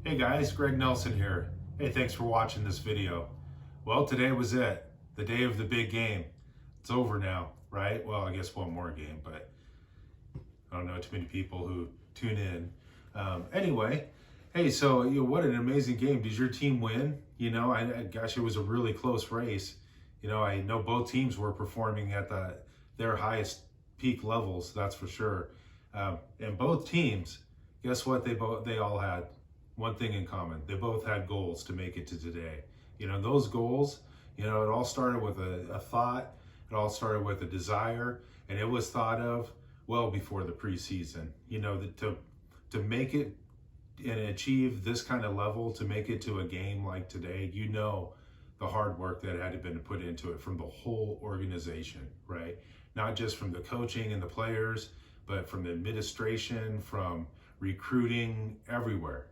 Hey guys, Greg Nelson here. Hey, thanks for watching this video. Well, today was it. The day of the big game. It's over now, right? Well, I guess one more game, but I don't know too many people who tune in. Anyway, hey, so what an amazing game. Did your team win? Gosh, it was a really close race. I know both teams were performing at their highest peak levels, that's for sure. And both teams, guess what? They all had one thing in common. They both had goals to make it to today. Those goals, it all started with a thought. It all started with a desire, and it was thought of well before the preseason. To make it and achieve this kind of level, to make it to a game like today, the hard work that had been put into it from the whole organization, right? Not just from the coaching and the players, but from the administration, from recruiting, everywhere.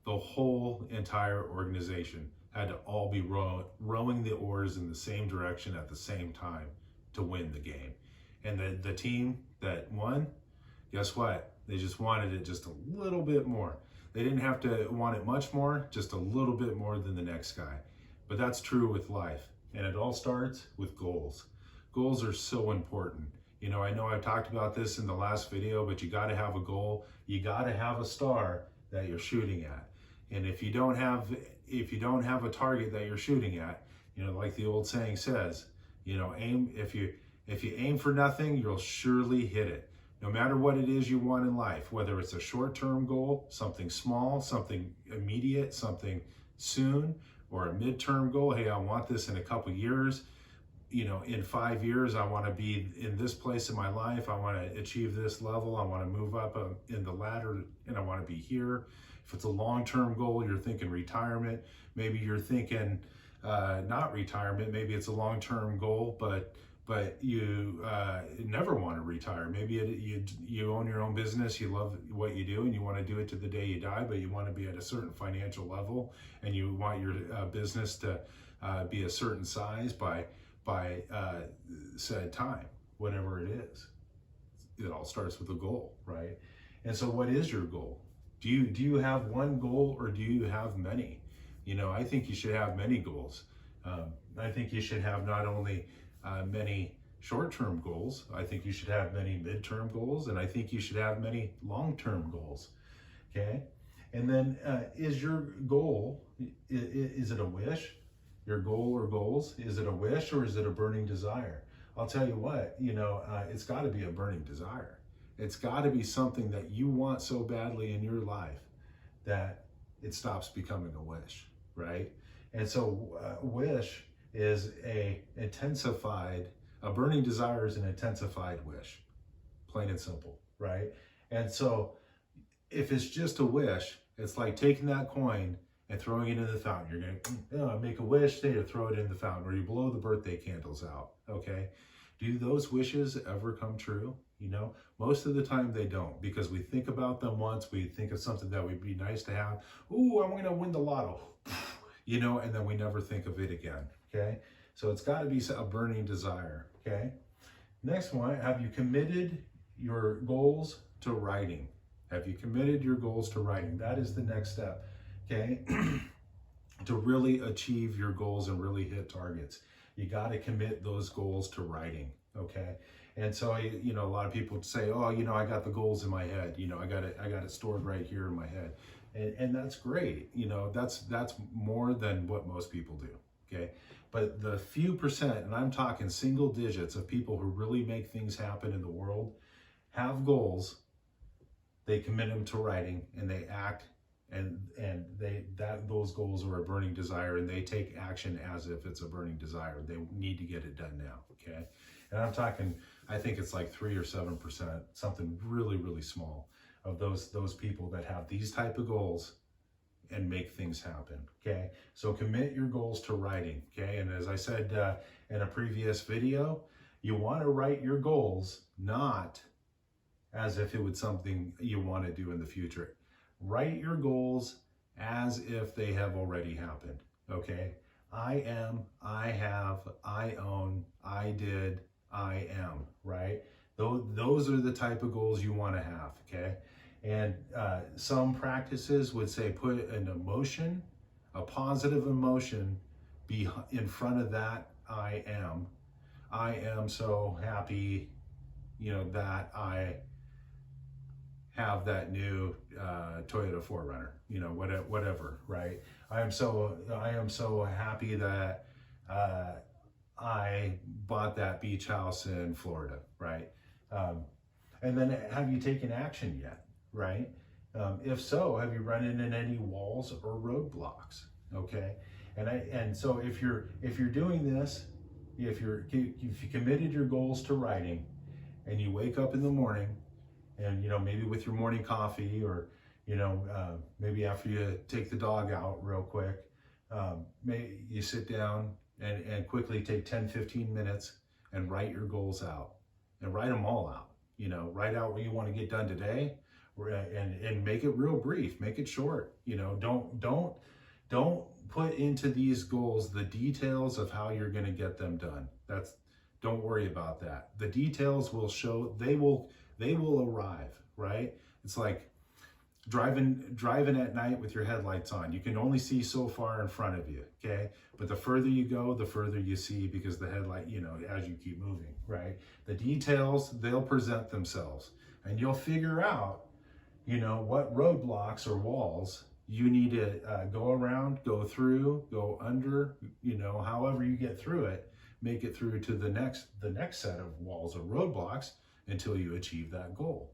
The whole entire organization had to all be rowing the oars in the same direction at the same time to win the game. And the team that won, guess what? They just wanted it just a little bit more. They didn't have to want it much more, just a little bit more than the next guy. But that's true with life. And it all starts with goals. Goals are so important. I know I've talked about this in the last video, but you got to have a goal. You got to have a star that you're shooting at. And if you don't have a target that you're shooting at, like the old saying says, aim if you aim for nothing, you'll surely hit it. No matter what it is you want in life, whether it's a short-term goal, something small, something immediate, something soon, or a midterm goal. Hey, I want this in a couple years. In 5 years, I want to be in this place in my life. I want to achieve this level. I want to move up in the ladder, and I want to be here. If it's a long-term goal, you're thinking retirement. Maybe you're thinking not retirement. Maybe it's a long-term goal, but you never want to retire. Maybe you own your own business. You love what you do, and you want to do it to the day you die. But you want to be at a certain financial level, and you want your business to be a certain size by said time, whatever it is. It all starts with a goal, right? And so what is your goal? Do you have one goal, or do you have many? I think you should have many goals. I think you should have not only many short-term goals, I think you should have many midterm goals, and I think you should have many long-term goals, okay? And then is your goal, is it a wish? Your goal or goals, is it a wish, or is it a burning desire? I'll tell you what, it's got to be a burning desire. It's got to be something that you want so badly in your life that it stops becoming a wish, right? And so wish is a burning desire is an intensified wish, plain and simple, right? And so if it's just a wish, it's like taking that coin and throwing it in the fountain. You're going to make a wish, then you throw it in the fountain, or you blow the birthday candles out, okay? Do those wishes ever come true? Most of the time they don't, because we think about them once, we think of something that would be nice to have. Ooh, I'm going to win the lotto, and then we never think of it again, okay? So it's got to be a burning desire, okay? Next one, have you committed your goals to writing? Have you committed your goals to writing? That is the next step. Okay, to really achieve your goals and really hit targets, you got to commit those goals to writing. Okay, and so a lot of people say, oh, I got the goals in my head. I got it stored right here in my head, and that's great. That's more than what most people do. Okay, but the few percent, and I'm talking single digits of people who really make things happen in the world, have goals. They commit them to writing, and they act. And those goals are a burning desire, and they take action as if it's a burning desire. They need to get it done now, okay? And I'm talking, I think it's like 3 or 7%, something really, really small, of those people that have these type of goals and make things happen, okay? So commit your goals to writing, okay? And as I said in a previous video, you want to write your goals not as if it was something you want to do in the future. Write your goals as if they have already happened, okay? I am, I have, I own, I did, I am, right? Those are the type of goals you want to have, okay? And some practices would say put an emotion, a positive emotion, be in front of that I am. I am so happy, that I have that new Toyota 4Runner, whatever, right? I am so happy that I bought that beach house in Florida, right? And then have you taken action yet, right? If so, have you run into any walls or roadblocks? Okay, and so if you're doing this, if you committed your goals to writing, and you wake up in the morning, and maybe with your morning coffee, or maybe after you take the dog out real quick, maybe you sit down and quickly take 10-15 minutes and write your goals out, and write them all out. Write out what you want to get done today, and make it real brief, make it short. Don't put into these goals the details of how you're going to get them done. Don't worry about that. The details will show, they will arrive, right? It's like driving at night with your headlights on. You can only see so far in front of you, okay? But the further you go, the further you see, because the headlight, as you keep moving, right? The details, they'll present themselves, and you'll figure out, what roadblocks or walls you need to go around, go through, go under, however you get through it, make it through to the next set of walls or roadblocks until you achieve that goal,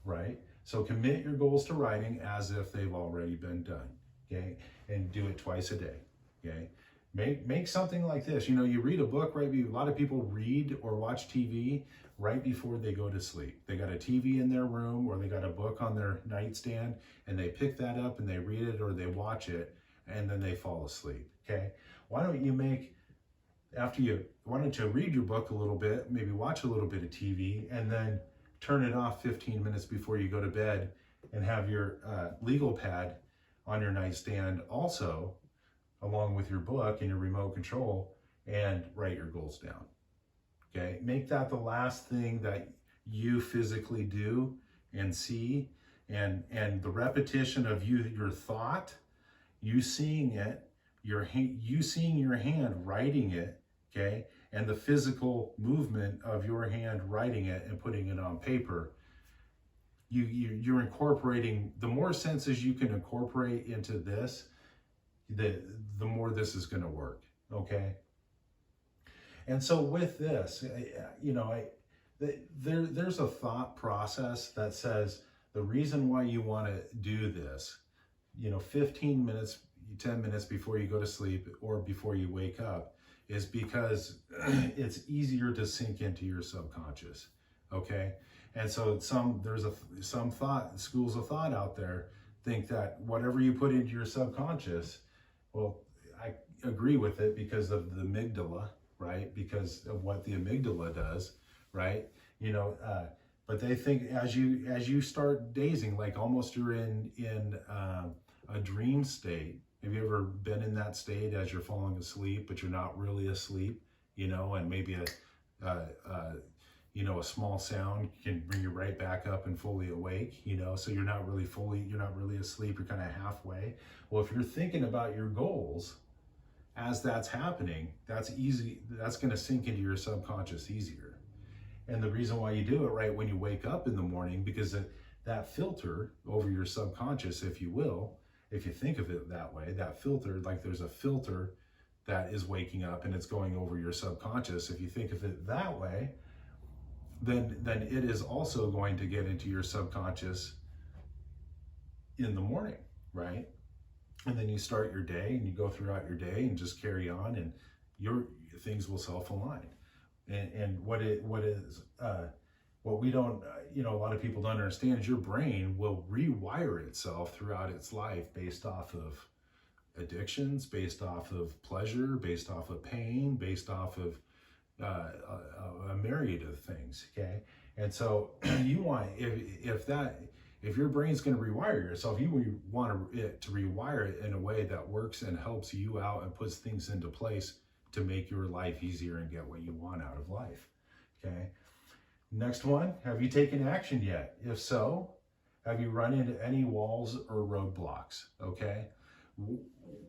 right? So commit your goals to writing as if they've already been done, okay? And do it twice a day, okay? Make something like this. You read a book, right? A lot of people read or watch TV right before they go to sleep. They got a TV in their room, or they got a book on their nightstand, and they pick that up and they read it or they watch it, and then they fall asleep, okay? Why don't you read your book a little bit, maybe watch a little bit of TV, and then turn it off 15 minutes before you go to bed, and have your legal pad on your nightstand also, along with your book and your remote control, and write your goals down, okay? Make that the last thing that you physically do and see, and the repetition of your thought, you seeing it, you seeing your hand writing it, okay? And the physical movement of your hand writing it and putting it on paper, you're incorporating. The more senses you can incorporate into this, the more this is going to work, okay? And so with this, there's a thought process that says the reason why you want to do this, 15 minutes, 10 minutes before you go to sleep or before you wake up, is because it's easier to sink into your subconscious, okay? And so there's some schools of thought out there think that whatever you put into your subconscious, well, I agree with it because of the amygdala, right? Because of what the amygdala does, right? But they think as you start dazing, like almost you're in a dream state. Have you ever been in that state as you're falling asleep, but you're not really asleep, and maybe a small sound can bring you right back up and fully awake, so you're not really asleep, you're kind of halfway. Well, if you're thinking about your goals as that's happening, that's going to sink into your subconscious easier. And the reason why you do it right when you wake up in the morning, because that filter over your subconscious, if you will, if you think of it that way, that filter, like there's a filter that is waking up and it's going over your subconscious. If you think of it that way, then it is also going to get into your subconscious in the morning, right? And then you start your day and you go throughout your day and just carry on, and your things will self-align. And what we don't, a lot of people don't understand is your brain will rewire itself throughout its life based off of addictions, based off of pleasure, based off of pain, based off of a myriad of things, okay? And so you want, if your brain's going to rewire yourself, you want it to rewire it in a way that works and helps you out and puts things into place to make your life easier and get what you want out of life, okay? Next one, have you taken action yet? If so, Have you run into any walls or roadblocks? Okay.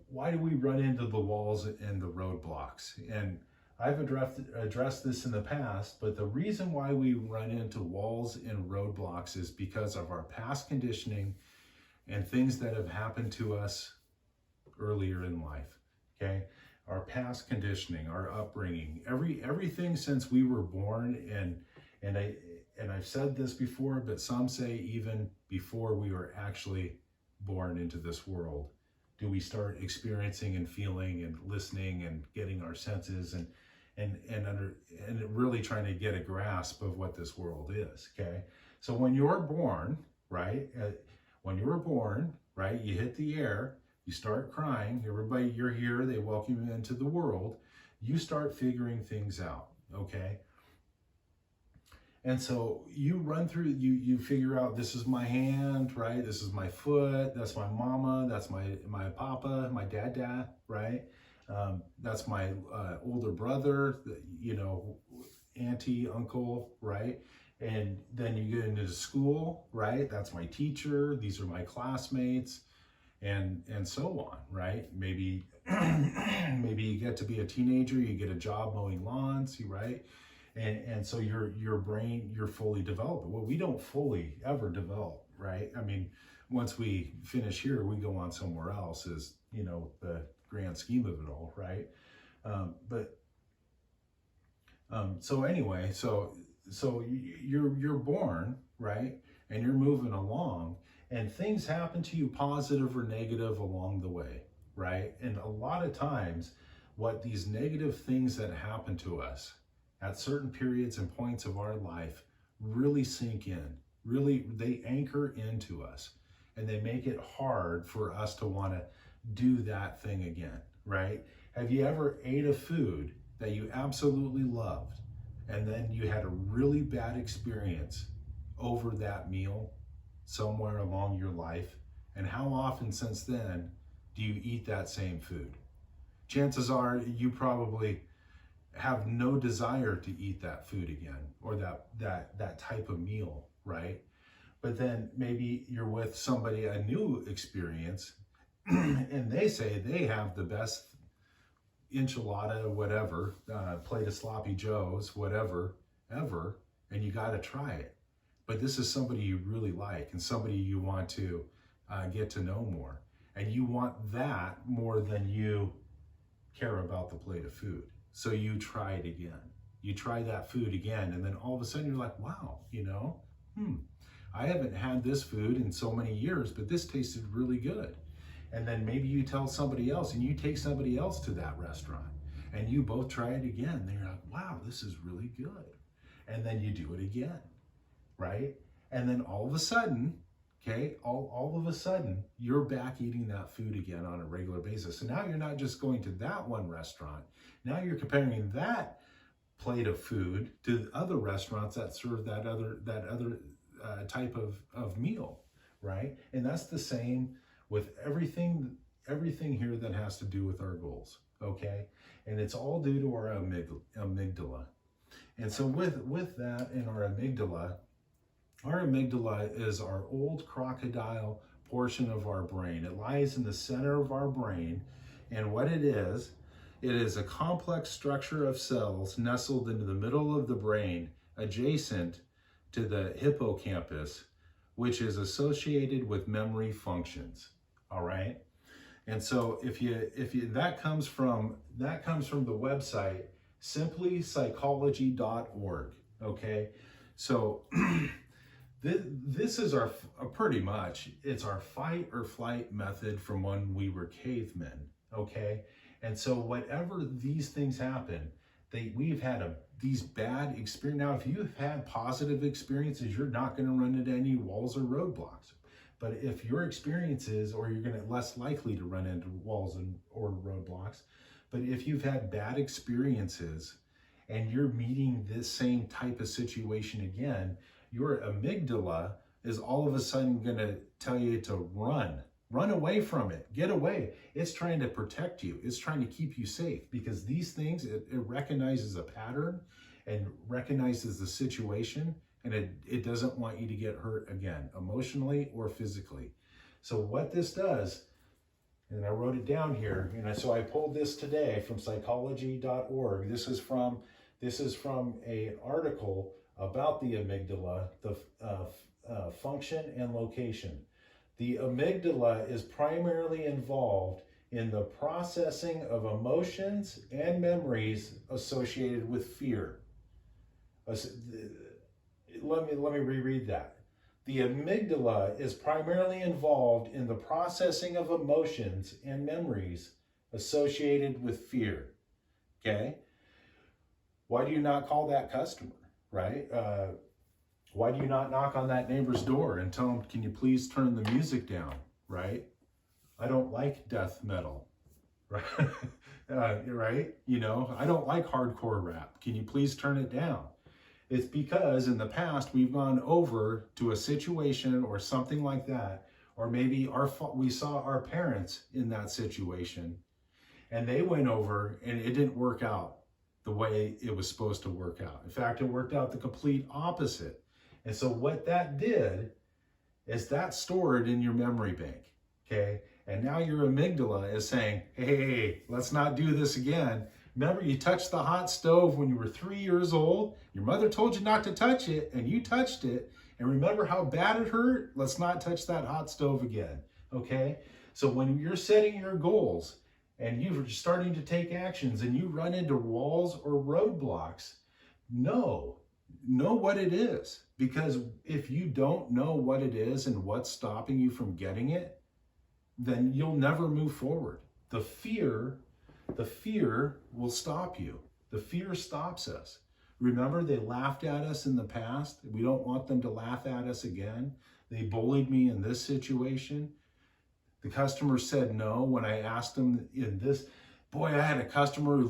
Why do we run into the walls and the roadblocks? And I've addressed this in the past, but the reason why we run into walls and roadblocks is because of our past conditioning and things that have happened to us earlier in life. Okay. Our past conditioning, our upbringing, everything since we were born, and I've said this before, but some say even before we were actually born into this world, do we start experiencing and feeling and listening and getting our senses and really trying to get a grasp of what this world is. Okay, so when you're born, right? When you were born, right? You hit the air. You start crying. Everybody, you're here. They welcome you into the world. You start figuring things out. Okay. And so you run through, you figure out, this is my hand, right? This is my foot. That's my mama. That's my papa, my dad, right? That's my older brother, auntie, uncle, right? And then you get into school, right? That's my teacher. These are my classmates, and so on, right? Maybe you get to be a teenager. You get a job mowing lawns, right? And so your brain, you're fully developed. Well, we don't fully ever develop, right? I mean, once we finish here, we go on somewhere else, is, the grand scheme of it all, right? So anyway, so you're born, right? And you're moving along, and things happen to you, positive or negative, along the way, right? And a lot of times, what these negative things that happen to us at certain periods and points of our life really sink in. Really, they anchor into us, and they make it hard for us to want to do that thing again, right? Have you ever ate a food that you absolutely loved, and then you had a really bad experience over that meal somewhere along your life? And how often since then do you eat that same food? Chances are you probably have no desire to eat that food again, or that type of meal, right? But then maybe you're with somebody, a new experience, and they say they have the best enchilada, whatever, plate of sloppy joes, whatever, ever, and you got to try it. But this is somebody you really like, and somebody you want to get to know more, and you want that more than you care about the plate of food. So you try it again. You try that food again, and then all of a sudden you're like, wow, I haven't had this food in so many years, but this tasted really good. And then maybe you tell somebody else, and you take somebody else to that restaurant, and you both try it again. And you're like, wow, this is really good. And then you do it again, right? And then all of a sudden, all of a sudden, you're back eating that food again on a regular basis. So now you're not just going to that one restaurant. Now you're comparing that plate of food to other restaurants that serve that other type of meal, right? And that's the same with everything here that has to do with our goals, okay? And it's all due to our amygdala. And so with that in our amygdala is our old crocodile portion of our brain. It lies in the center of our brain, and what it is a complex structure of cells nestled into the middle of the brain, adjacent to the hippocampus, which is associated with memory functions. All right. And so if you that comes from the website simplypsychology.org. Okay. So this is our pretty much, it's our fight or flight method from when we were cavemen. Okay. And so whatever these things happen, we've had these bad experiences. Now, if you've had positive experiences, you're not going to run into any walls or roadblocks. But if your experiences, or you're going to less likely to run into walls or roadblocks. But if you've had bad experiences and you're meeting this same type of situation again, your amygdala is all of a sudden going to tell you to run away from it, get away. It's trying to protect you. It's trying to keep you safe, because these things, it recognizes a pattern and recognizes the situation, and it doesn't want you to get hurt again, emotionally or physically. So what this does, and I wrote it down here, so I pulled this today from psychology.org. This is from an article about the amygdala, the function and location. The amygdala is primarily involved in the processing of emotions and memories associated with fear. Let me reread that. The amygdala is primarily involved in the processing of emotions and memories associated with fear. Okay? Why do you not call that customer, right? Why do you not knock on that neighbor's door and tell them, can you please turn the music down, right? I don't like death metal, right? Right? I don't like hardcore rap. Can you please turn it down? It's because in the past we've gone over to a situation or something like that, or maybe we saw our parents in that situation, and they went over and it didn't work out the way it was supposed to work out. In fact, it worked out the complete opposite. And so what that did is that stored in your memory bank, okay? And now your amygdala is saying, hey, let's not do this again. Remember, you touched the hot stove when you were 3 years old. Your mother told you not to touch it, and you touched it. And remember how bad it hurt? Let's not touch that hot stove again, okay? So when you're setting your goals and you're starting to take actions and you run into walls or roadblocks, know what it is. Because if you don't know what it is and what's stopping you from getting it, then you'll never move forward. The fear will stop you. The fear stops us. Remember, they laughed at us in the past. We don't want them to laugh at us again. They bullied me in this situation. The customer said no when I asked them in this. Boy, I had a customer who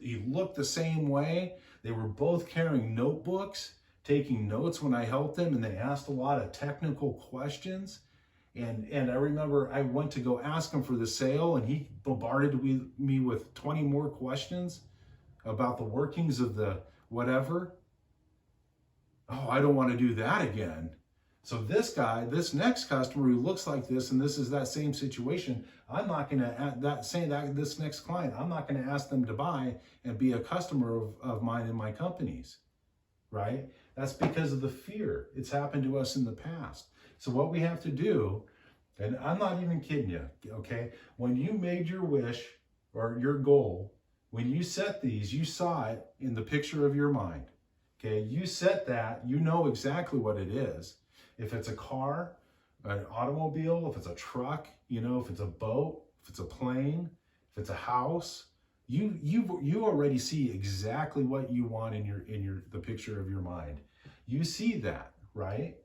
he looked the same way. They were both carrying notebooks, taking notes when I helped them, and they asked a lot of technical questions. And I remember I went to go ask him for the sale, and he bombarded me with 20 more questions about the workings of the whatever. Oh, I don't want to do that again. So this next customer who looks like this, and this is that same situation, I'm not going to this next client, I'm not going to ask them to buy and be a customer of mine in my companies, right? That's because of the fear. It's happened to us in the past. So what we have to do, and I'm not even kidding you, okay? When you made your wish or your goal, when you set these, you saw it in the picture of your mind, okay? You set that, you know exactly what it is. If it's a car, an automobile, if it's a truck, if it's a boat, if it's a plane, if it's a house, you already see exactly what you want in the picture of your mind. You see that, right?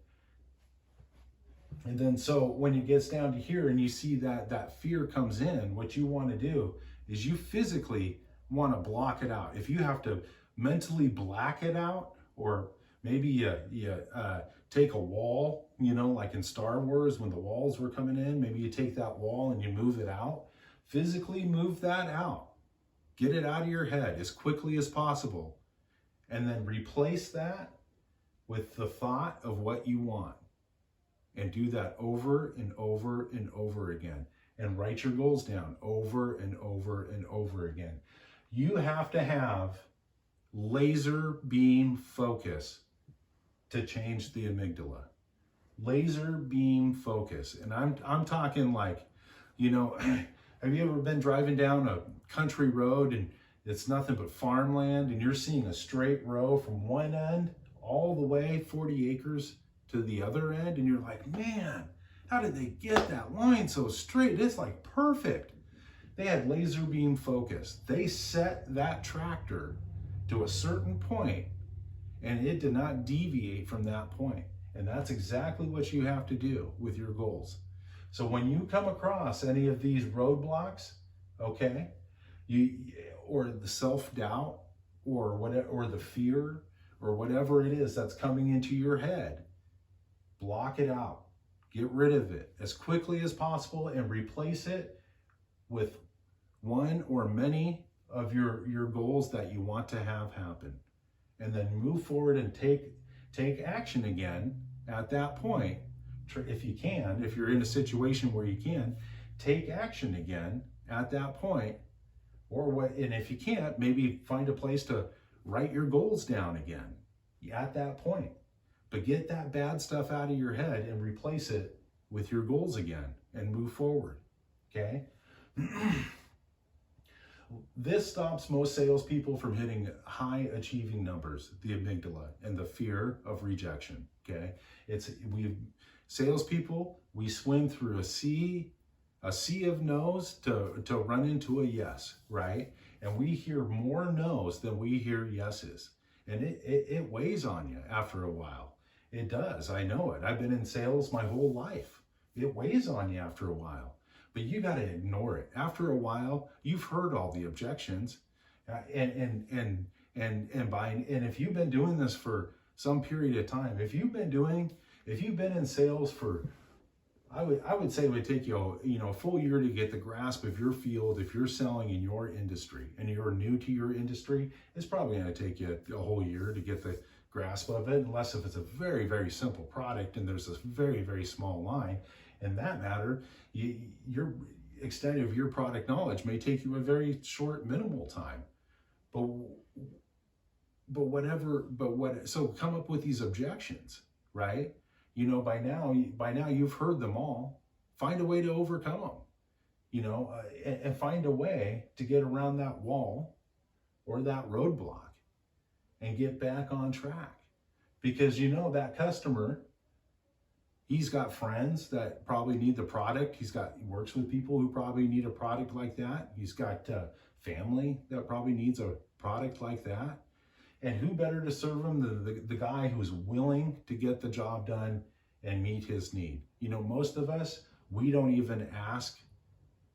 And then so when it gets down to here and you see that fear comes in, what you want to do is you physically want to block it out. If you have to mentally black it out, or maybe you take a wall, like in Star Wars when the walls were coming in, maybe you take that wall and you move it out. Physically move that out. Get it out of your head as quickly as possible. And then replace that with the thought of what you want. And do that over and over and over again. And write your goals down over and over and over again. You have to have laser beam focus to change the amygdala. Laser beam focus. And I'm talking like, have you ever been driving down a country road and it's nothing but farmland and you're seeing a straight row from one end all the way 40 acres to the other end, and you're like, man, how did they get that line so straight? It's like perfect. They had laser beam focus. They set that tractor to a certain point and it did not deviate from that point. And that's exactly what you have to do with your goals. So when you come across any of these roadblocks, okay, or the self-doubt or whatever, or the fear or whatever it is that's coming into your head, block it out. Get rid of it as quickly as possible and replace it with one or many of your goals that you want to have happen. And then move forward and take action again at that point. If you can, if you're in a situation where you can, take action again at that point. Or what, and if you can't, maybe find a place to write your goals down again at that point. But get that bad stuff out of your head and replace it with your goals again and move forward, okay? This stops most salespeople from hitting high achieving numbers, the amygdala, and the fear of rejection, okay? Salespeople, we swim through a sea of no's to run into a yes, right? And we hear more no's than we hear yeses. And it weighs on you after a while. It does, I know it. I've been in sales my whole life. It weighs on you after a while, but you got to ignore it. After a while, you've heard all the objections, and if you've been doing this for some period of time, if you've been in sales for, I would say it would take you a full year to get the grasp of your field. If you're selling in your industry and you're new to your industry, it's probably going to take you a whole year to get the grasp of it, unless if it's a very, very simple product and there's this very, very small line. In that matter, your extent of your product knowledge may take you a very short, minimal time. So come up with these objections, right? By now you've heard them all. Find a way to overcome them, and find a way to get around that wall or that roadblock and get back on track. Because that customer, he's got friends that probably need the product. He works with people who probably need a product like that. He's got family that probably needs a product like that. And who better to serve him than the guy who's willing to get the job done and meet his need? Most of us, we don't even ask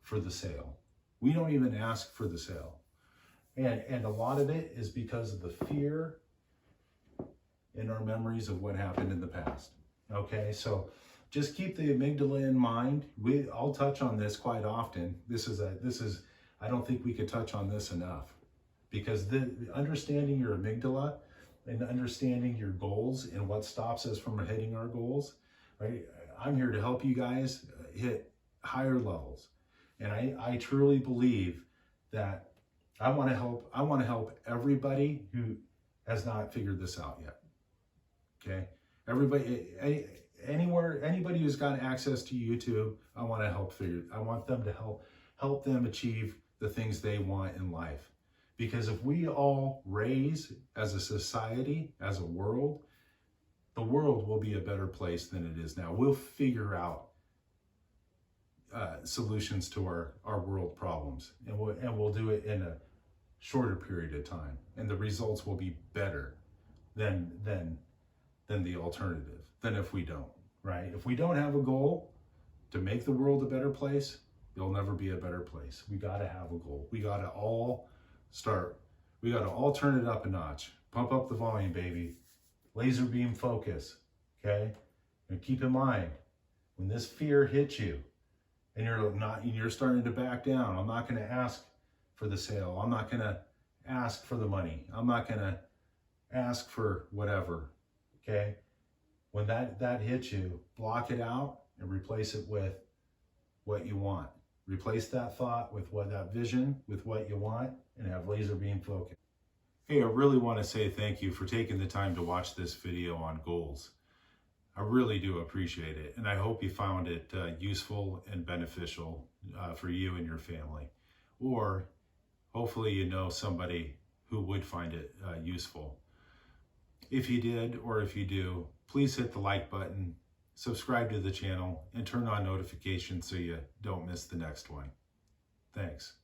for the sale. We don't even ask for the sale. And a lot of it is because of the fear in our memories of what happened in the past. Okay, so just keep the amygdala in mind. I'll touch on this quite often. I don't think we could touch on this enough, because understanding your amygdala and understanding your goals and what stops us from hitting our goals, right? I'm here to help you guys hit higher levels. And I truly believe that I want to help everybody who has not figured this out yet. Okay? Anybody who's got access to YouTube, I want them to help them achieve the things they want in life. Because if we all raise as a society, as a world, the world will be a better place than it is now. We'll figure out solutions to our world problems, and we'll do it in a shorter period of time, and the results will be better than the alternative, than if we don't, right? If we don't have a goal to make the world a better place, it'll never be a better place. We got to have a goal. We got to all turn it up a notch. Pump up the volume, baby. Laser beam focus, okay? And keep in mind, when this fear hits you and you're starting to back down, I'm not going to ask for the sale. I'm not going to ask for the money. I'm not going to ask for whatever, okay? When that hits you, block it out and replace it with what you want. Replace that thought with that vision, with what you want, and have laser beam focus. Hey, I really want to say thank you for taking the time to watch this video on goals. I really do appreciate it, and I hope you found it useful and beneficial for you and your family. Or hopefully you know somebody who would find it useful. If you did, or if you do, please hit the like button, subscribe to the channel, and turn on notifications so you don't miss the next one. Thanks.